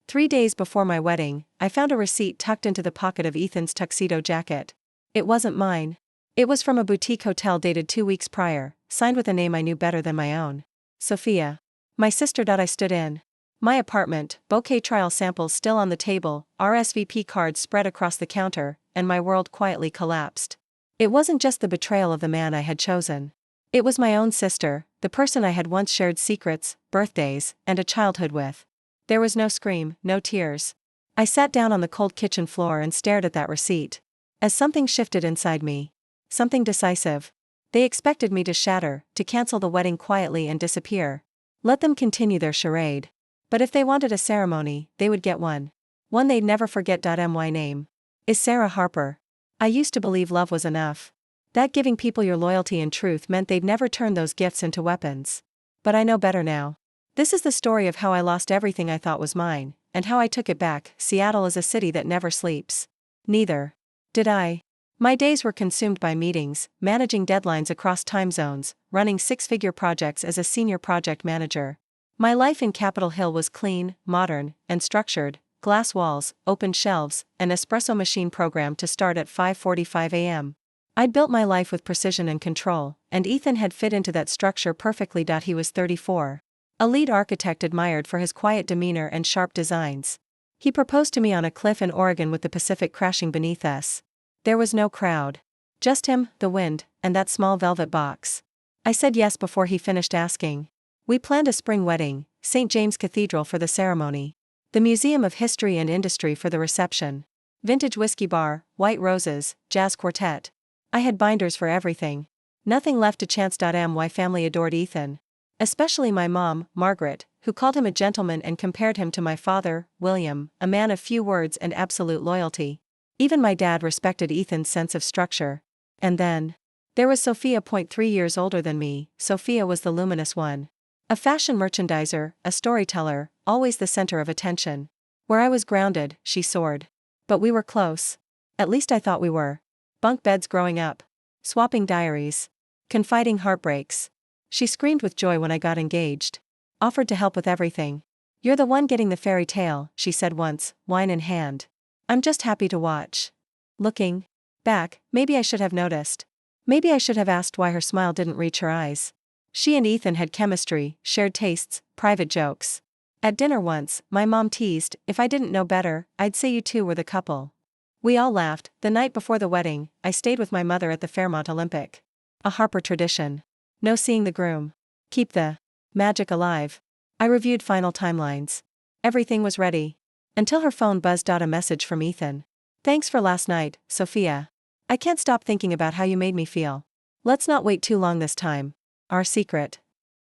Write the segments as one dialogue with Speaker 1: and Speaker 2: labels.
Speaker 1: 3 days before my wedding, I found a receipt tucked into the pocket of Ethan's tuxedo jacket. It wasn't mine. It was from a boutique hotel dated 2 weeks prior, signed with a name I knew better than my own. Sophia. My sister. I stood in my apartment, bouquet trial samples still on the table, RSVP cards spread across the counter, and my world quietly collapsed. It wasn't just the betrayal of the man I had chosen. It was my own sister, the person I had once shared secrets, birthdays, and a childhood with. There was no scream, no tears. I sat down on the cold kitchen floor and stared at that receipt. As something shifted inside me. Something decisive. They expected me to shatter, to cancel the wedding quietly and disappear. Let them continue their charade. But if they wanted a ceremony, they would get one. One they'd never forget. My name is Sarah Harper. I used to believe love was enough. That giving people your loyalty and truth meant they'd never turn those gifts into weapons. But I know better now. This is the story of how I lost everything I thought was mine, and how I took it back. Seattle is a city that never sleeps. Neither did I. My days were consumed by meetings, managing deadlines across time zones, running six-figure projects as a senior project manager. My life in Capitol Hill was clean, modern, and structured: glass walls, open shelves, an espresso machine programmed to start at 5:45 a.m. I'd built my life with precision and control, and Ethan had fit into that structure perfectly. He was 34. A lead architect admired for his quiet demeanor and sharp designs. He proposed to me on a cliff in Oregon with the Pacific crashing beneath us. There was no crowd. Just him, the wind, and that small velvet box. I said yes before he finished asking. We planned a spring wedding, St. James Cathedral for the ceremony. The Museum of History and Industry for the reception. Vintage whiskey bar, white roses, jazz quartet. I had binders for everything. Nothing left to chance. My family adored Ethan. Especially my mom, Margaret, who called him a gentleman and compared him to my father, William, a man of few words and absolute loyalty. Even my dad respected Ethan's sense of structure. And then there was Sophia. 3 years older than me. Sophia was the luminous one. A fashion merchandiser, a storyteller, always the center of attention. Where I was grounded, she soared. But we were close. At least I thought we were. Bunk beds growing up. Swapping diaries. Confiding heartbreaks. She screamed with joy when I got engaged. Offered to help with everything. "You're the one getting the fairy tale," she said once, wine in hand. "I'm just happy to watch." Looking back, maybe I should have noticed. Maybe I should have asked why her smile didn't reach her eyes. She and Ethan had chemistry, shared tastes, private jokes. At dinner once, my mom teased, if I didn't know better, I'd say you two were the couple. We all laughed. The night before the wedding, I stayed with my mother at the Fairmont Olympic. A Harper tradition. No seeing the groom. Keep the magic alive. I reviewed final timelines. Everything was ready. Until her phone buzzed out a message from Ethan. "Thanks for last night, Sophia. I can't stop thinking about how you made me feel. Let's not wait too long this time. Our secret."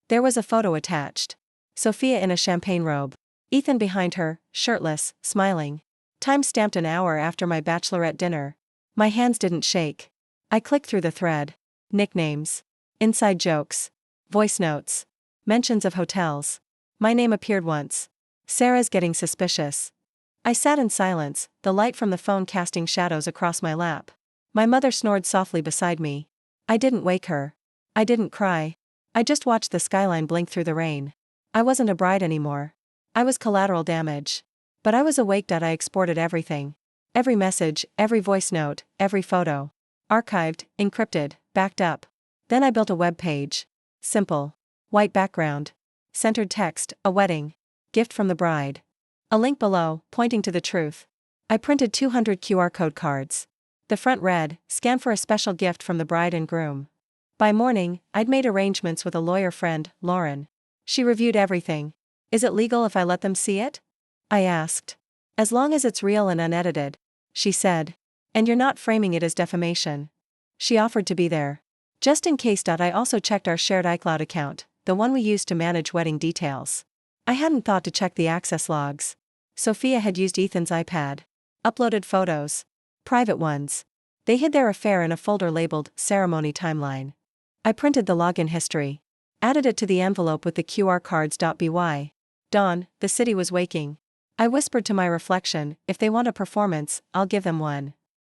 Speaker 1: There was a photo attached. Sophia in a champagne robe. Ethan behind her, shirtless, smiling. Time stamped an hour after my bachelorette dinner. My hands didn't shake. I clicked through the thread. Nicknames. Inside jokes. Voice notes. Mentions of hotels. My name appeared once. Sarah's getting suspicious. I sat in silence, the light from the phone casting shadows across my lap. My mother snored softly beside me. I didn't wake her. I didn't cry. I just watched the skyline blink through the rain. I wasn't a bride anymore. I was collateral damage. But I was awake. I exported everything. Every message, every voice note, every photo. Archived, encrypted, backed up. Then I built a web page. Simple. White background. Centered text, a wedding. Gift from the bride. A link below, pointing to the truth. I printed 200 QR code cards. The front read, "Scan for a special gift from the bride and groom." By morning, I'd made arrangements with a lawyer friend, Lauren. She reviewed everything. "Is it legal if I let them see it?" I asked. "As long as it's real and unedited," she said. "And you're not framing it as defamation." She offered to be there. Just in case. I also checked our shared iCloud account, the one we used to manage wedding details. I hadn't thought to check the access logs. Sophia had used Ethan's iPad. Uploaded photos. Private ones. They hid their affair in a folder labeled Ceremony Timeline. I printed the login history. Added it to the envelope with the QR cards. By dawn, the city was waking. I whispered to my reflection, if they want a performance, I'll give them one.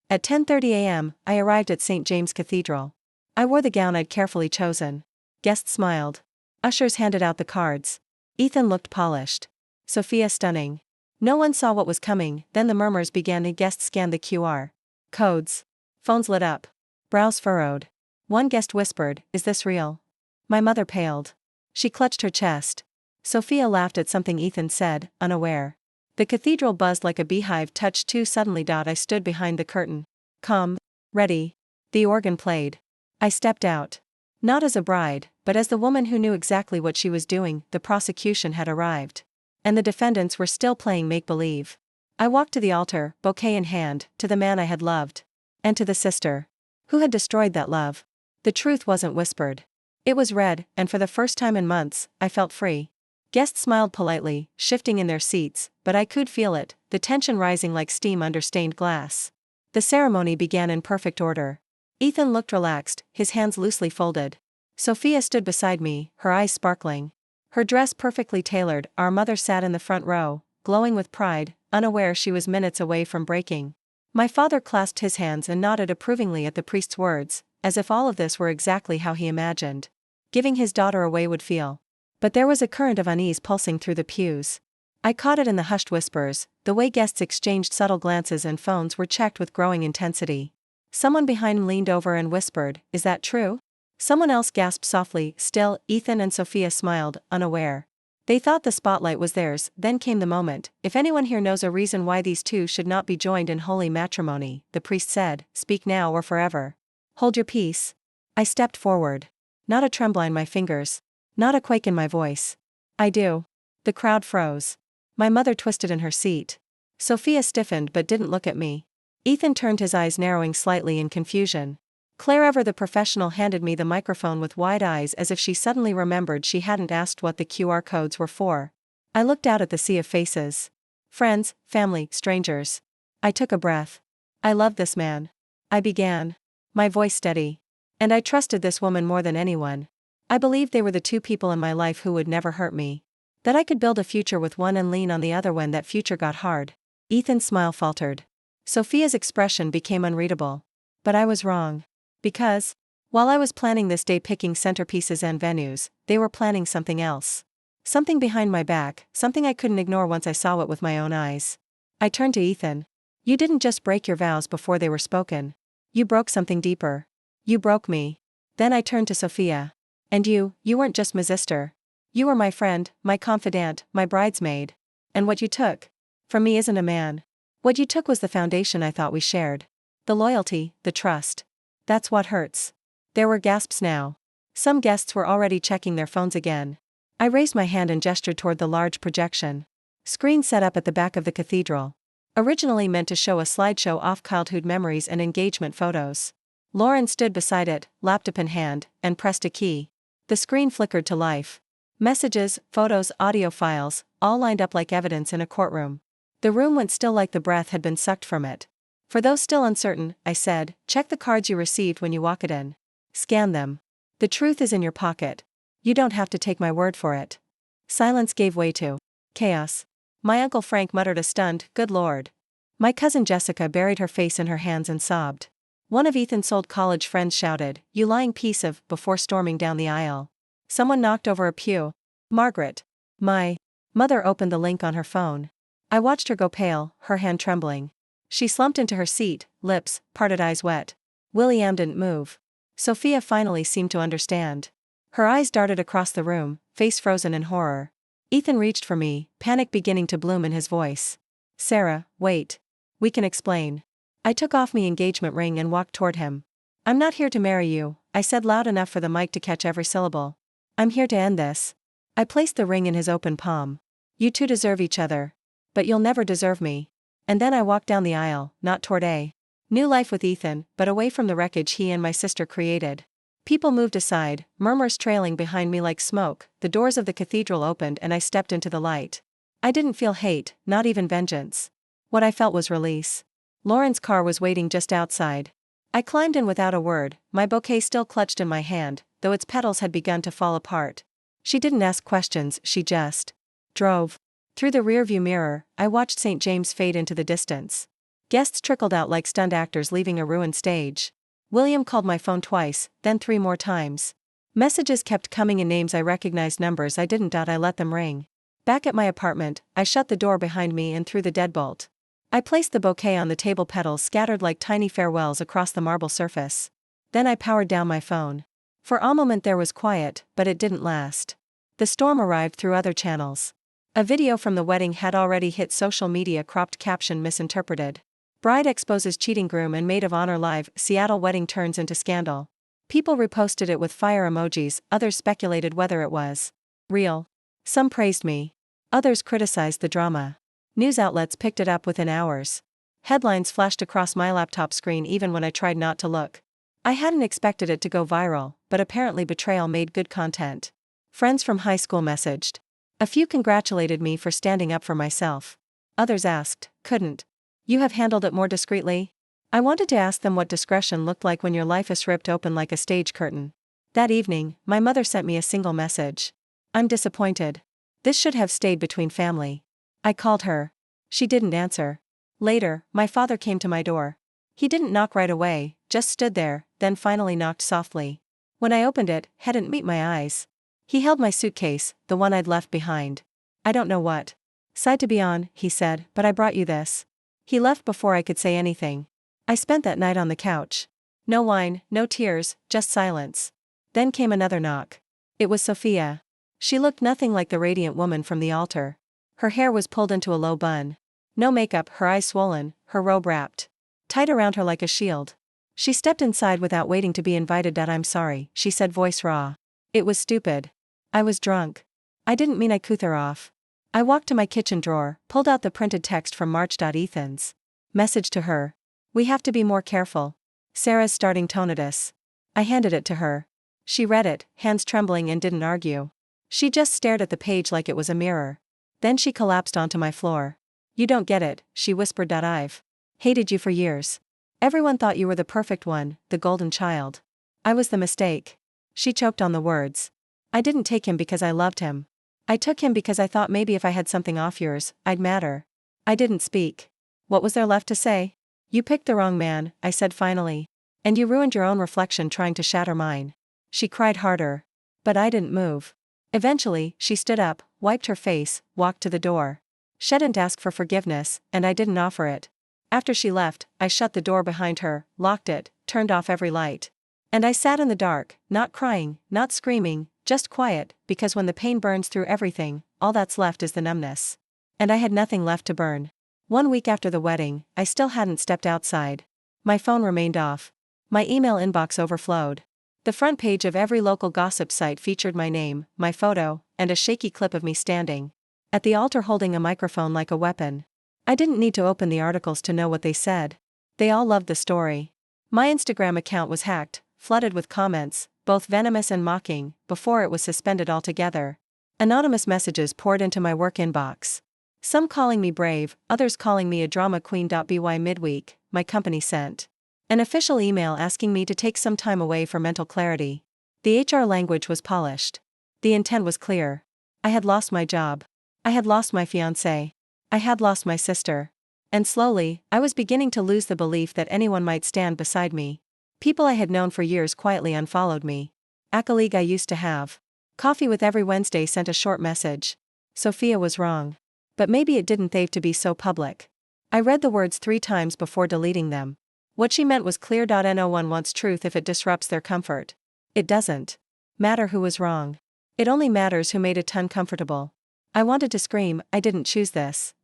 Speaker 1: At 10:30 a.m., I arrived at St. James Cathedral. I wore the gown I'd carefully chosen. Guests smiled. Ushers handed out the cards. Ethan looked polished. Sophia stunning. No one saw what was coming, then the murmurs began. The guests scanned the QR codes. Phones lit up. Brows furrowed. One guest whispered, "Is this real?" My mother paled. She clutched her chest. Sophia laughed at something Ethan said, unaware. The cathedral buzzed like a beehive touched too suddenly. I stood behind the curtain. Calm. Ready. The organ played. I stepped out. Not as a bride, but as the woman who knew exactly what she was doing. The prosecution had arrived. And the defendants were still playing make-believe. I walked to the altar, bouquet in hand, to the man I had loved. And to the sister. Who had destroyed that love. The truth wasn't whispered. It was read, and for the first time in months, I felt free. Guests smiled politely, shifting in their seats, but I could feel it, the tension rising like steam under stained glass. The ceremony began in perfect order. Ethan looked relaxed, his hands loosely folded. Sophia stood beside me, her eyes sparkling. Her dress perfectly tailored. Our mother sat in the front row, glowing with pride, unaware she was minutes away from breaking. My father clasped his hands and nodded approvingly at the priest's words, as if all of this were exactly how he imagined giving his daughter away would feel. But there was a current of unease pulsing through the pews. I caught it in the hushed whispers, the way guests exchanged subtle glances and phones were checked with growing intensity. Someone behind him leaned over and whispered, "Is that true?" Someone else gasped softly. Still, Ethan and Sophia smiled, unaware. They thought the spotlight was theirs. Then came the moment. "If anyone here knows a reason why these two should not be joined in holy matrimony," the priest said, "speak now or forever. Hold your peace." I stepped forward. Not a tremble in my fingers. Not a quake in my voice. "I do." The crowd froze. My mother twisted in her seat. Sophia stiffened but didn't look at me. Ethan turned, his eyes narrowing slightly in confusion. Claire Ever, the professional, handed me the microphone with wide eyes as if she suddenly remembered she hadn't asked what the QR codes were for. I looked out at the sea of faces. Friends, family, strangers. I took a breath. "I love this man," I began. My voice steady. "And I trusted this woman more than anyone. I believed they were the two people in my life who would never hurt me. That I could build a future with one and lean on the other when that future got hard." Ethan's smile faltered. Sophia's expression became unreadable. But I was wrong. Because, while I was planning this day, picking centerpieces and venues, they were planning something else. Something behind my back, something I couldn't ignore once I saw it with my own eyes. I turned to Ethan. "You didn't just break your vows before they were spoken. You broke something deeper. You broke me." Then I turned to Sophia. "And you weren't just my sister. You were my friend, my confidant, my bridesmaid. And what you took from me isn't a man. What you took was the foundation I thought we shared. The loyalty, the trust. That's what hurts." There were gasps now. Some guests were already checking their phones again. I raised my hand and gestured toward the large projection screen set up at the back of the cathedral. Originally meant to show a slideshow of childhood memories and engagement photos. Lauren stood beside it, laptop in hand, and pressed a key. The screen flickered to life. Messages, photos, audio files, all lined up like evidence in a courtroom. The room went still like the breath had been sucked from it. "For those still uncertain," I said, "check the cards you received when you walk it in. Scan them. The truth is in your pocket. You don't have to take my word for it." Silence gave way to chaos. My Uncle Frank muttered a stunned, "Good Lord." My cousin Jessica buried her face in her hands and sobbed. One of Ethan's old college friends shouted, "You lying piece of," before storming down the aisle. Someone knocked over a pew. Margaret. My mother opened the link on her phone. I watched her go pale, her hand trembling. She slumped into her seat, lips parted, eyes wet. William didn't move. Sophia finally seemed to understand. Her eyes darted across the room, face frozen in horror. Ethan reached for me, panic beginning to bloom in his voice. "Sarah, wait. We can explain." I took off my engagement ring and walked toward him. "I'm not here to marry you," I said loud enough for the mic to catch every syllable. "I'm here to end this." I placed the ring in his open palm. "You two deserve each other. But you'll never deserve me." And then I walked down the aisle, not toward a new life with Ethan, but away from the wreckage he and my sister created. People moved aside, murmurs trailing behind me like smoke. The doors of the cathedral opened and I stepped into the light. I didn't feel hate, not even vengeance. What I felt was release. Lauren's car was waiting just outside. I climbed in without a word, my bouquet still clutched in my hand, though its petals had begun to fall apart. She didn't ask questions, she just drove. Through the rearview mirror, I watched St. James fade into the distance. Guests trickled out like stunned actors leaving a ruined stage. William called my phone twice, then 3 more times. Messages kept coming in, names I recognized, numbers I didn't. I let them ring. Back at my apartment, I shut the door behind me and threw the deadbolt. I placed the bouquet on the table, petals scattered like tiny farewells across the marble surface. Then I powered down my phone. For a moment there was quiet, but it didn't last. The storm arrived through other channels. A video from the wedding had already hit social media, cropped caption misinterpreted. Bride exposes cheating groom and maid of honor live, Seattle wedding turns into scandal. People reposted it with fire emojis, others speculated whether it was real. Some praised me. Others criticized the drama. News outlets picked it up within hours. Headlines flashed across my laptop screen even when I tried not to look. I hadn't expected it to go viral, but apparently Betrayal made good content. Friends from high school messaged. A few congratulated me for standing up for myself. Others asked, couldn't you have handled it more discreetly? I wanted to ask them what discretion looked like when your life is ripped open like a stage curtain. That evening, my mother sent me a single message. I'm disappointed. This should have stayed between family. I called her. She didn't answer. Later, my father came to my door. He didn't knock right away, just stood there, then finally knocked softly. When I opened it, hadn't met my eyes. He held my suitcase, the one I'd left behind. I don't know what side to be on, he said, but I brought you this. He left before I could say anything. I spent that night on the couch. No wine, no tears, just silence. Then came another knock. It was Sophia. She looked nothing like the radiant woman from the altar. Her hair was pulled into a low bun. No makeup, her eyes swollen, her robe wrapped tight around her like a shield. She stepped inside without waiting to be invited. I'm sorry, she said, voice raw. It was stupid. I was drunk. I didn't mean I cut her off. I walked to my kitchen drawer, pulled out the printed text from March. Ethan's message to her. We have to be more careful. Sarah's starting tinnitus. I handed it to her. She read it, hands trembling, and didn't argue. She just stared at the page like it was a mirror. Then she collapsed onto my floor. You don't get it, she whispered. I've hated you for years. Everyone thought you were the perfect one, the golden child. I was the mistake. She choked on the words. I didn't take him because I loved him. I took him because I thought maybe if I had something off yours, I'd matter. I didn't speak. What was there left to say? You picked the wrong man, I said finally. And you ruined your own reflection trying to shatter mine. She cried harder. But I didn't move. Eventually, she stood up, wiped her face, walked to the door. She didn't ask for forgiveness, and I didn't offer it. After she left, I shut the door behind her, locked it, turned off every light. And I sat in the dark, not crying, not screaming, just quiet, because when the pain burns through everything, all that's left is the numbness. And I had nothing left to burn. 1 week after the wedding, I still hadn't stepped outside. My phone remained off. My email inbox overflowed. The front page of every local gossip site featured my name, my photo, and a shaky clip of me standing at the altar holding a microphone like a weapon. I didn't need to open the articles to know what they said. They all loved the story. My Instagram account was hacked, flooded with comments, both venomous and mocking, before it was suspended altogether. Anonymous messages poured into my work inbox. Some calling me brave, others calling me a drama queen. By midweek, my company sent an official email asking me to take some time away for mental clarity. The HR language was polished. The intent was clear. I had lost my job. I had lost my fiancé. I had lost my sister. And slowly, I was beginning to lose the belief that anyone might stand beside me. People I had known for years quietly unfollowed me. A colleague I used to have coffee with every Wednesday sent a short message. Sophia was wrong. But maybe it didn't have to be so public. I read the words 3 times before deleting them. What she meant was clear. No one wants truth if it disrupts their comfort. It doesn't matter who was wrong. It only matters who made it uncomfortable. I wanted to scream, I didn't choose this.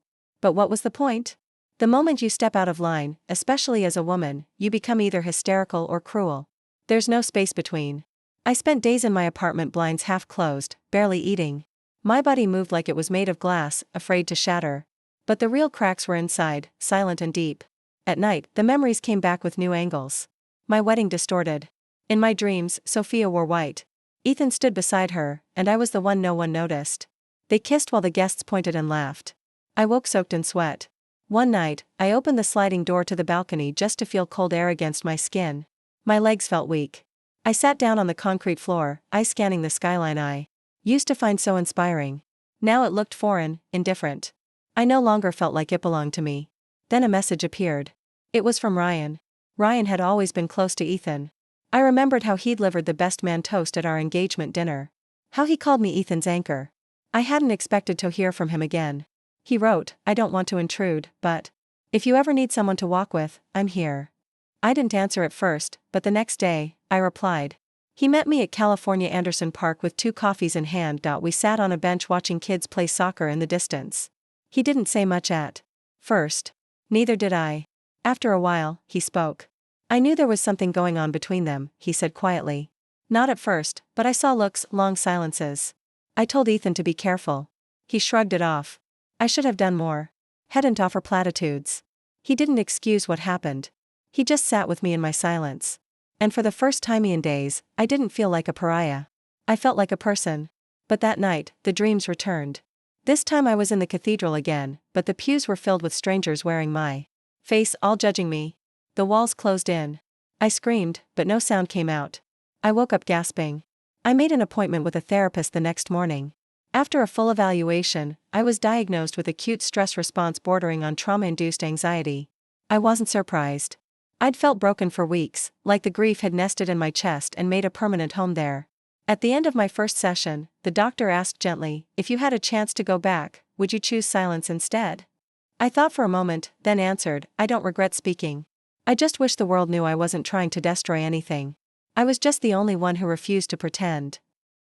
Speaker 1: But what was the point? The moment you step out of line, especially as a woman, you become either hysterical or cruel. There's no space between. I spent days in my apartment, blinds half closed, barely eating. My body moved like it was made of glass, afraid to shatter. But the real cracks were inside, silent and deep. At night, the memories came back with new angles. My wedding distorted. In my dreams, Sophia wore white. Ethan stood beside her, and I was the one no one noticed. They kissed while the guests pointed and laughed. I woke soaked in sweat. One night, I opened the sliding door to the balcony just to feel cold air against my skin. My legs felt weak. I sat down on the concrete floor, eyes scanning the skyline I used to find so inspiring. Now it looked foreign, indifferent. I no longer felt like it belonged to me. Then a message appeared. It was from Ryan. Ryan had always been close to Ethan. I remembered how he'd delivered the best man toast at our engagement dinner. How he called me Ethan's anchor. I hadn't expected to hear from him again. He wrote, "I don't want to intrude, but if you ever need someone to walk with, I'm here." I didn't answer at first, but the next day, I replied. He met me at California Anderson Park with 2 coffees in hand. We sat on a bench watching kids play soccer in the distance. He didn't say much at first. Neither did I. After a while, he spoke. "I knew there was something going on between them," he said quietly. "Not at first, but I saw looks, long silences. I told Ethan to be careful." He shrugged it off. "I should have done more. Hadn't offer platitudes." He didn't excuse what happened. He just sat with me in my silence. And for the first time in days, I didn't feel like a pariah. I felt like a person. But that night, the dreams returned. This time I was in the cathedral again, but the pews were filled with strangers wearing my face, all judging me. The walls closed in. I screamed, but no sound came out. I woke up gasping. I made an appointment with a therapist the next morning. After a full evaluation, I was diagnosed with acute stress response bordering on trauma-induced anxiety. I wasn't surprised. I'd felt broken for weeks, like the grief had nested in my chest and made a permanent home there. At the end of my first session, the doctor asked gently, "If you had a chance to go back, would you choose silence instead?" I thought for a moment, then answered, "I don't regret speaking. I just wish the world knew I wasn't trying to destroy anything. I was just the only one who refused to pretend."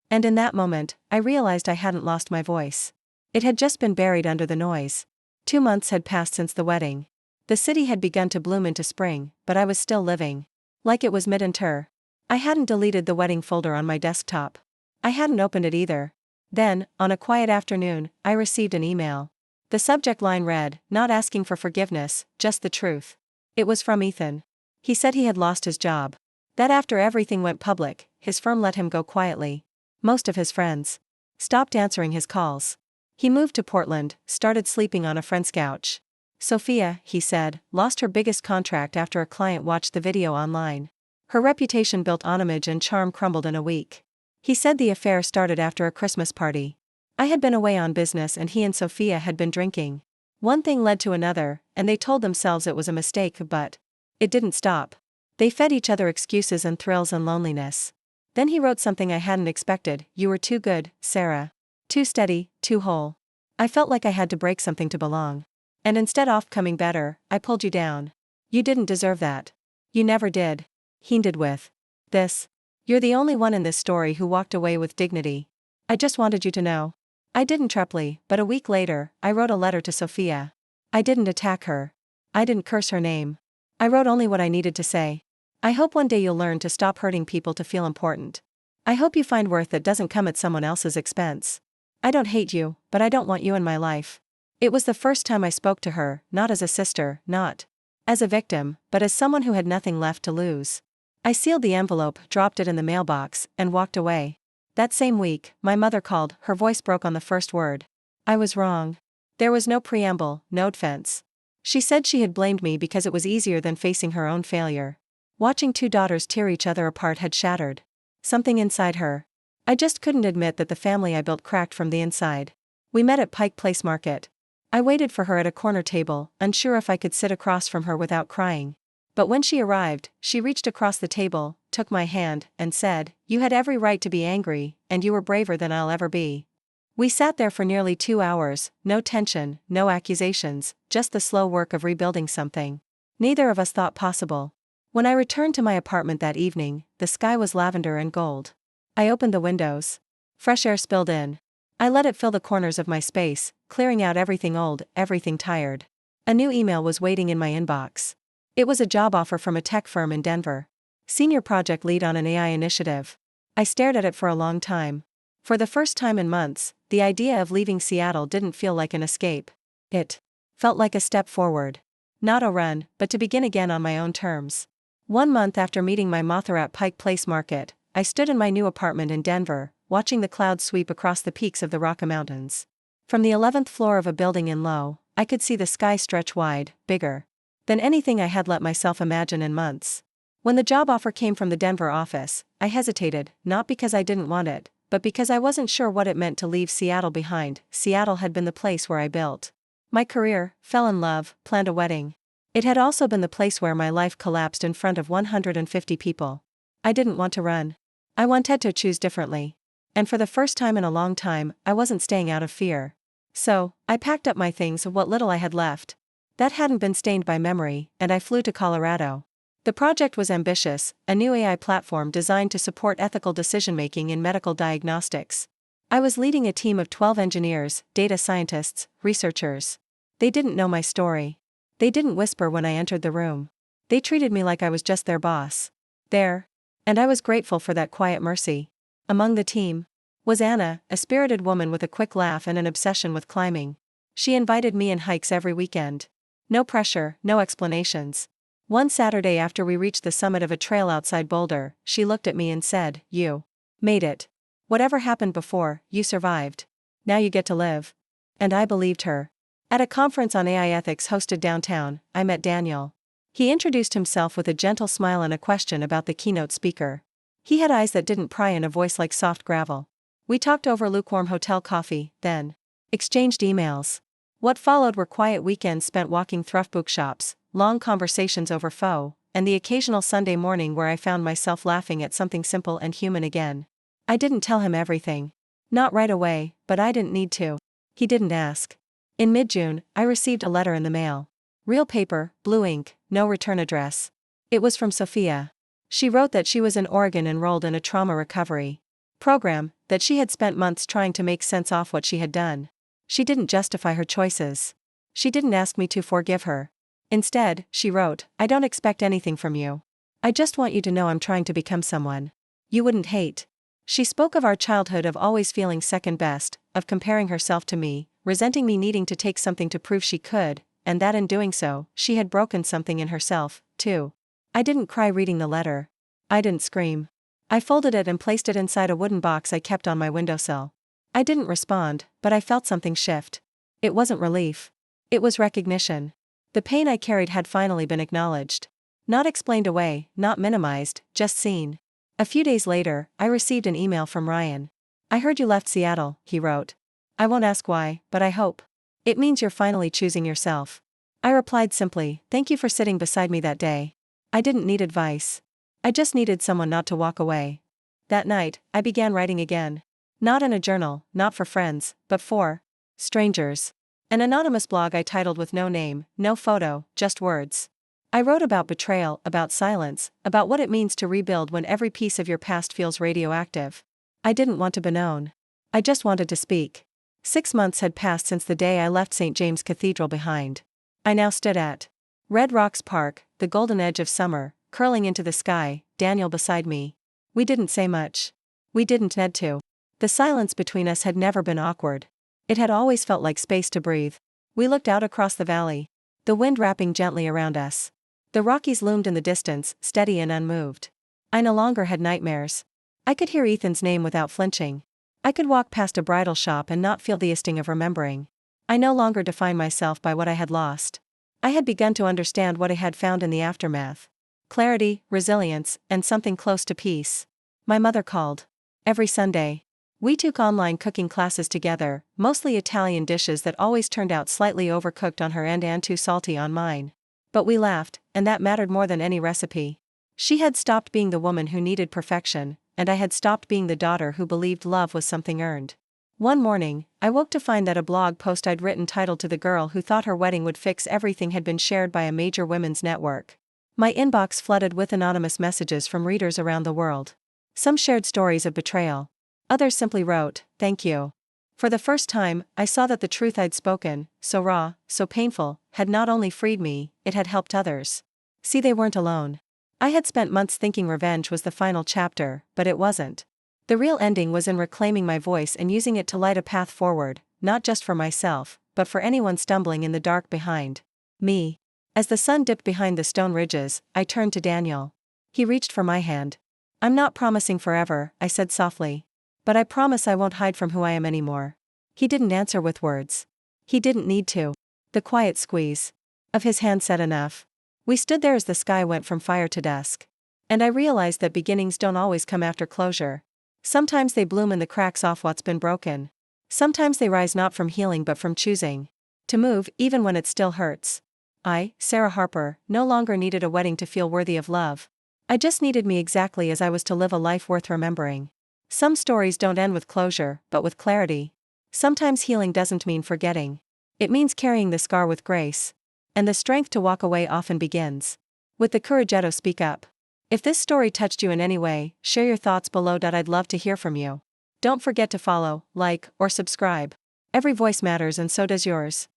Speaker 1: And in that moment, I realized I hadn't lost my voice. It had just been buried under the noise. 2 months had passed since the wedding. The city had begun to bloom into spring, but I was still living like it was mid-winter. I hadn't deleted the wedding folder on my desktop. I hadn't opened it either. Then, on a quiet afternoon, I received an email. The subject line read, "Not asking for forgiveness, just the truth." It was from Ethan. He said he had lost his job. That after everything went public, his firm let him go quietly. Most of his friends stopped answering his calls. He moved to Portland, started sleeping on a friend's couch. Sophia, he said, lost her biggest contract after a client watched the video online. Her reputation built on image and charm crumbled in a week. He said the affair started after a Christmas party. I had been away on business and he and Sophia had been drinking. One thing led to another, and they told themselves it was a mistake, but it didn't stop. They fed each other excuses and thrills and loneliness. Then he wrote something I hadn't expected. "You were too good, Sarah. Too steady, too whole. I felt like I had to break something to belong. And instead of coming better, I pulled you down. You didn't deserve that. You never did." He ended with this. "You're the only one in this story who walked away with dignity. I just wanted you to know." I didn't treply, but a week later, I wrote a letter to Sophia. I didn't attack her. I didn't curse her name. I wrote only what I needed to say. "I hope one day you'll learn to stop hurting people to feel important. I hope you find worth that doesn't come at someone else's expense. I don't hate you, but I don't want you in my life." It was the first time I spoke to her, not as a sister, not as a victim, but as someone who had nothing left to lose. I sealed the envelope, dropped it in the mailbox, and walked away. That same week, my mother called. Her voice broke on the first word. I was wrong. There was no preamble, no defense. She said she had blamed me because it was easier than facing her own failure. Watching 2 daughters tear each other apart had shattered something inside her. I just couldn't admit that the family I built cracked from the inside. We met at Pike Place Market. I waited for her at a corner table, unsure if I could sit across from her without crying. But when she arrived, she reached across the table, took my hand, and said, "You had every right to be angry, and you were braver than I'll ever be." We sat there for nearly 2 hours, no tension, no accusations, just the slow work of rebuilding something neither of us thought possible. When I returned to my apartment that evening, the sky was lavender and gold. I opened the windows. Fresh air spilled in. I let it fill the corners of my space, clearing out everything old, everything tired. A new email was waiting in my inbox. It was a job offer from a tech firm in Denver. Senior project lead on an AI initiative. I stared at it for a long time. For the first time in months, the idea of leaving Seattle didn't feel like an escape. It felt like a step forward. Not a run, but to begin again on my own terms. 1 month after meeting my mother at Pike Place Market, I stood in my new apartment in Denver, watching the clouds sweep across the peaks of the Rocky Mountains. From the 11th floor of a building in low, I could see the sky stretch wide, bigger than anything I had let myself imagine in months. When the job offer came from the Denver office, I hesitated, not because I didn't want it, but because I wasn't sure what it meant to leave Seattle behind. Seattle had been the place where I built my career, fell in love, planned a wedding. It had also been the place where my life collapsed in front of 150 people. I didn't want to run. I wanted to choose differently. And for the first time in a long time, I wasn't staying out of fear. So, I packed up my things, what little I had left that hadn't been stained by memory, and I flew to Colorado. The project was ambitious, a new AI platform designed to support ethical decision-making in medical diagnostics. I was leading a team of 12 engineers, data scientists, researchers. They didn't know my story. They didn't whisper when I entered the room. They treated me like I was just their boss. And I was grateful for that quiet mercy. Among the team was Anna, a spirited woman with a quick laugh and an obsession with climbing. She invited me on hikes every weekend. No pressure, no explanations. One Saturday after we reached the summit of a trail outside Boulder, she looked at me and said, "You made it. Whatever happened before, you survived. Now you get to live." And I believed her. At a conference on AI ethics hosted downtown, I met Daniel. He introduced himself with a gentle smile and a question about the keynote speaker. He had eyes that didn't pry and a voice like soft gravel. We talked over lukewarm hotel coffee, then exchanged emails. What followed were quiet weekends spent walking thrift bookshops, long conversations over pho, and the occasional Sunday morning where I found myself laughing at something simple and human again. I didn't tell him everything. Not right away, but I didn't need to. He didn't ask. In mid-June, I received a letter in the mail. Real paper, blue ink, no return address. It was from Sophia. She wrote that she was in Oregon enrolled in a trauma recovery program, that she had spent months trying to make sense of what she had done. She didn't justify her choices. She didn't ask me to forgive her. Instead, she wrote, "I don't expect anything from you. I just want you to know I'm trying to become someone you wouldn't hate." She spoke of our childhood, of always feeling second best, of comparing herself to me, resenting me needing to take something to prove she could, and that in doing so, she had broken something in herself, too. I didn't cry reading the letter. I didn't scream. I folded it and placed it inside a wooden box I kept on my windowsill. I didn't respond, but I felt something shift. It wasn't relief. It was recognition. The pain I carried had finally been acknowledged. Not explained away, not minimized, just seen. A few days later, I received an email from Ryan. "I heard you left Seattle," he wrote. "I won't ask why, but I hope it means you're finally choosing yourself." I replied simply, "Thank you for sitting beside me that day." I didn't need advice. I just needed someone not to walk away. That night, I began writing again. Not in a journal, not for friends, but for strangers. An anonymous blog I titled with no name, no photo, just words. I wrote about betrayal, about silence, about what it means to rebuild when every piece of your past feels radioactive. I didn't want to be known. I just wanted to speak. 6 months had passed since the day I left St. James Cathedral behind. I now stood at Red Rocks Park, the golden edge of summer, curling into the sky, Daniel beside me. We didn't say much. We didn't need to. The silence between us had never been awkward. It had always felt like space to breathe. We looked out across the valley. The wind wrapping gently around us. The Rockies loomed in the distance, steady and unmoved. I no longer had nightmares. I could hear Ethan's name without flinching. I could walk past a bridal shop and not feel the sting of remembering. I no longer defined myself by what I had lost. I had begun to understand what I had found in the aftermath. Clarity, resilience, and something close to peace. My mother called. Every Sunday. We took online cooking classes together, mostly Italian dishes that always turned out slightly overcooked on her end and too salty on mine. But we laughed, and that mattered more than any recipe. She had stopped being the woman who needed perfection, and I had stopped being the daughter who believed love was something earned. One morning, I woke to find that a blog post I'd written titled "To the Girl Who Thought Her Wedding Would Fix Everything" had been shared by a major women's network. My inbox flooded with anonymous messages from readers around the world. Some shared stories of betrayal. Others simply wrote, "Thank you." For the first time, I saw that the truth I'd spoken, so raw, so painful, had not only freed me, it had helped others. See, they weren't alone. I had spent months thinking revenge was the final chapter, but it wasn't. The real ending was in reclaiming my voice and using it to light a path forward, not just for myself, but for anyone stumbling in the dark behind me. As the sun dipped behind the stone ridges, I turned to Daniel. He reached for my hand. "I'm not promising forever," I said softly. "But I promise I won't hide from who I am anymore." He didn't answer with words. He didn't need to. The quiet squeeze of his hand said enough. We stood there as the sky went from fire to dusk. And I realized that beginnings don't always come after closure. Sometimes they bloom in the cracks off what's been broken. Sometimes they rise not from healing but from choosing to move, even when it still hurts. I, Sarah Harper, no longer needed a wedding to feel worthy of love. I just needed me exactly as I was to live a life worth remembering. Some stories don't end with closure, but with clarity. Sometimes healing doesn't mean forgetting. It means carrying the scar with grace. And the strength to walk away often begins with the courage to speak up. If this story touched you in any way, share your thoughts below. I'd love to hear from you. Don't forget to follow, like, or subscribe. Every voice matters and so does yours.